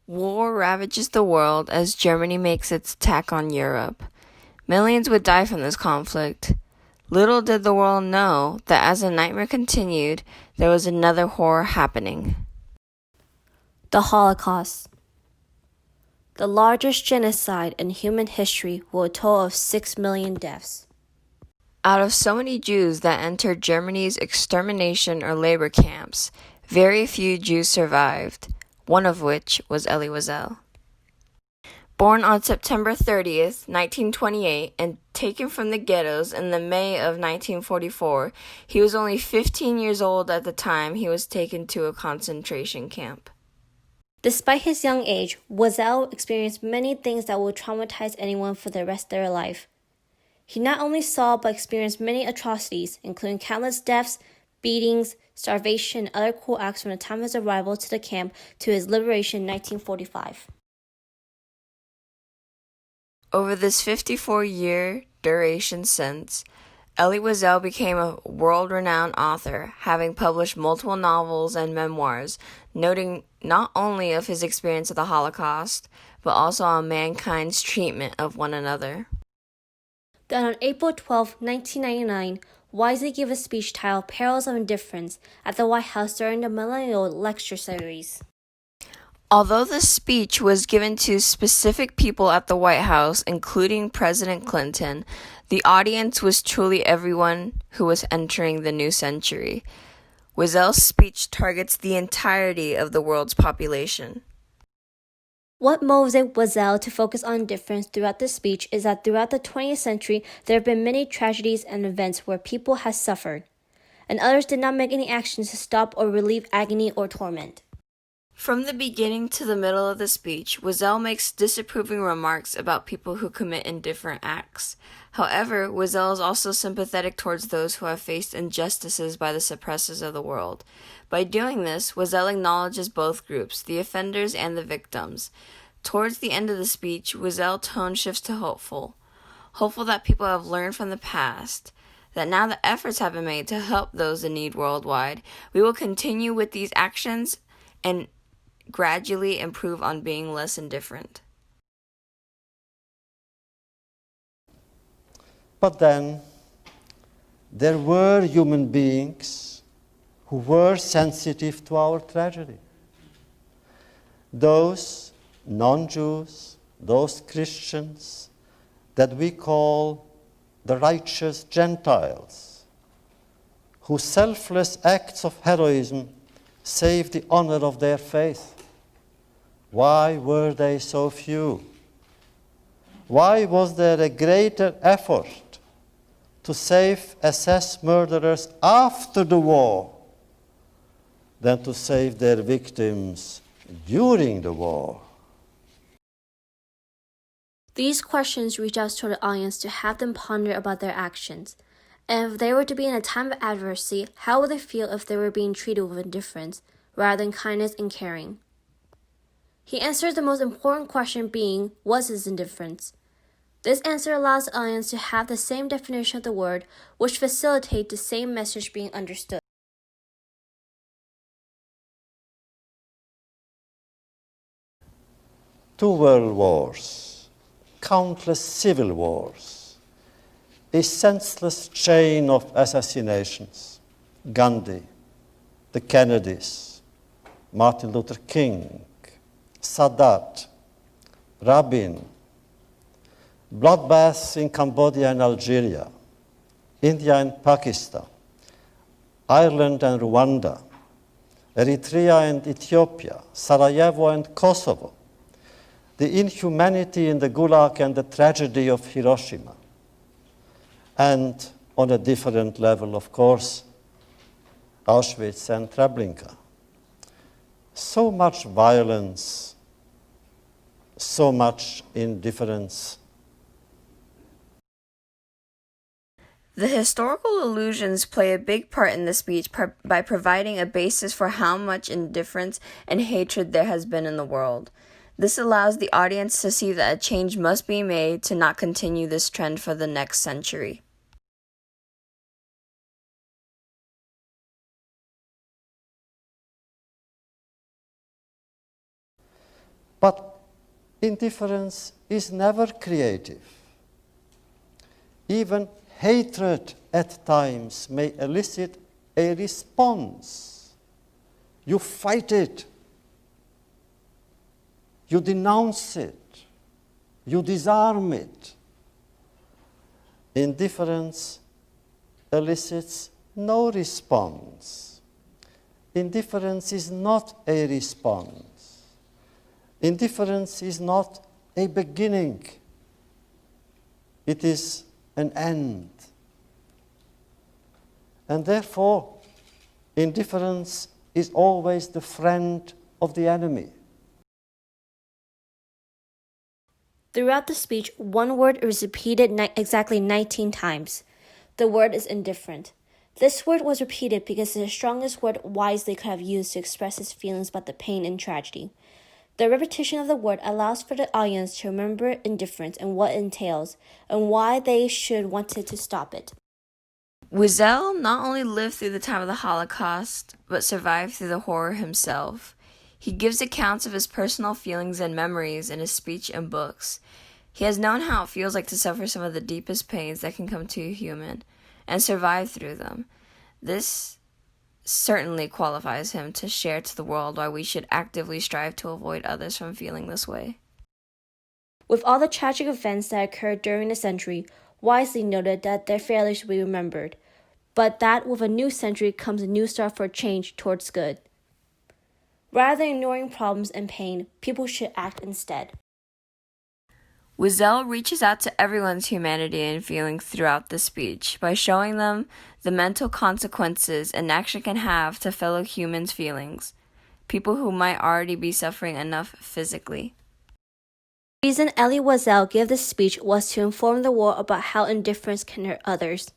War ravages the world as Germany makes its attack on Europe. Millions would die from this conflict. Little did the world know that as the nightmare continued, there was another horror happening. The Holocaust. The largest genocide in human history with a total of 6 million deaths. Out of so many Jews that entered Germany's extermination or labor camps, very few Jews survived, one of which was Elie Wiesel. Born on September 30th, 1928, and taken from the ghettos in the May of 1944, he was only 15 years old at the time he was taken to a concentration camp. Despite his young age, Wiesel experienced many things that will traumatize anyone for the rest of their life. He not only saw but experienced many atrocities, including countless deaths, beatings, starvation, and other cruel acts from the time of his arrival to the camp to his liberation in 1945. Over this 54-year duration since, Elie Wiesel became a world-renowned author, having published multiple novels and memoirs, noting not only of his experience of the Holocaust, but also on mankind's treatment of one another. Then on April 12, 1999, Wiesel gave a speech titled Perils of Indifference at the White House during the Millennial Lecture Series. Although the speech was given to specific people at the White House, including President Clinton, the audience was truly everyone who was entering the new century. Wiesel's speech targets the entirety of the world's population. What motivated Wiesel to focus on indifference throughout the speech is that throughout the 20th century, there have been many tragedies and events where people have suffered, and others did not make any actions to stop or relieve agony or torment. From the beginning to the middle of the speech, Wiesel makes disapproving remarks about people who commit indifferent acts. However, Wiesel is also sympathetic towards those who have faced injustices by the suppressors of the world. By doing this, Wiesel acknowledges both groups, the offenders and the victims. Towards the end of the speech, Wiesel's tone shifts to hopeful that people have learned from the past, that now that efforts have been made to help those in need worldwide, we will continue with these actions and gradually improve on being less indifferent. But then, there were human beings who were sensitive to our tragedy. Those non-Jews, those Christians that we call the righteous Gentiles, whose selfless acts of heroism saved the honor of their faith. Why were they so few? Why was there a greater effort to save SS murderers after the war than to save their victims during the war? These questions reach out to the audience to have them ponder about their actions. And if they were to be in a time of adversity, how would they feel if they were being treated with indifference rather than kindness and caring? He answers the most important question being, was his indifference? This answer allows the audience to have the same definition of the word, which facilitates the same message being understood. Two world wars, countless civil wars, a senseless chain of assassinations, Gandhi, the Kennedys, Martin Luther King, Sadat, Rabin, bloodbaths in Cambodia and Algeria, India and Pakistan, Ireland and Rwanda, Eritrea and Ethiopia, Sarajevo and Kosovo, the inhumanity in the Gulag and the tragedy of Hiroshima, and on a different level, of course, Auschwitz and Treblinka. So much violence, so much indifference. The historical allusions play a big part in the speech by providing a basis for how much indifference and hatred there has been in the world. This allows the audience to see that a change must be made to not continue this trend for the next century. But indifference is never creative. Even hatred at times may elicit a response. You fight it. You denounce it. You disarm it. Indifference elicits no response. Indifference is not a response. Indifference is not a beginning. It is an end. And therefore, indifference is always the friend of the enemy. Throughout the speech, one word is repeated exactly 19 times. The word is indifferent. This word was repeated because it's the strongest word Wisely could have used to express his feelings about the pain and tragedy. The repetition of the word allows for the audience to remember indifference and what it entails, and why they should want to stop it. Wiesel not only lived through the time of the Holocaust, but survived through the horror himself. He gives accounts of his personal feelings and memories in his speech and books. He has known how it feels like to suffer some of the deepest pains that can come to a human, and survive through them. This certainly qualifies him to share to the world why we should actively strive to avoid others from feeling this way. With all the tragic events that occurred during the century, Wisely noted that their failures should be remembered, but that with a new century comes a new start for change towards good. Rather than ignoring problems and pain, people should act instead. Wiesel reaches out to everyone's humanity and feelings throughout the speech by showing them the mental consequences an action can have to fellow humans' feelings, people who might already be suffering enough physically. The reason Elie Wiesel gave this speech was to inform the world about how indifference can hurt others,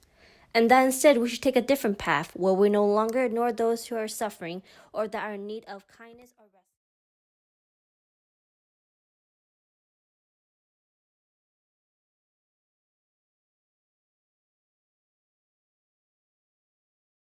and that instead we should take a different path where we no longer ignore those who are suffering or that are in need of kindness or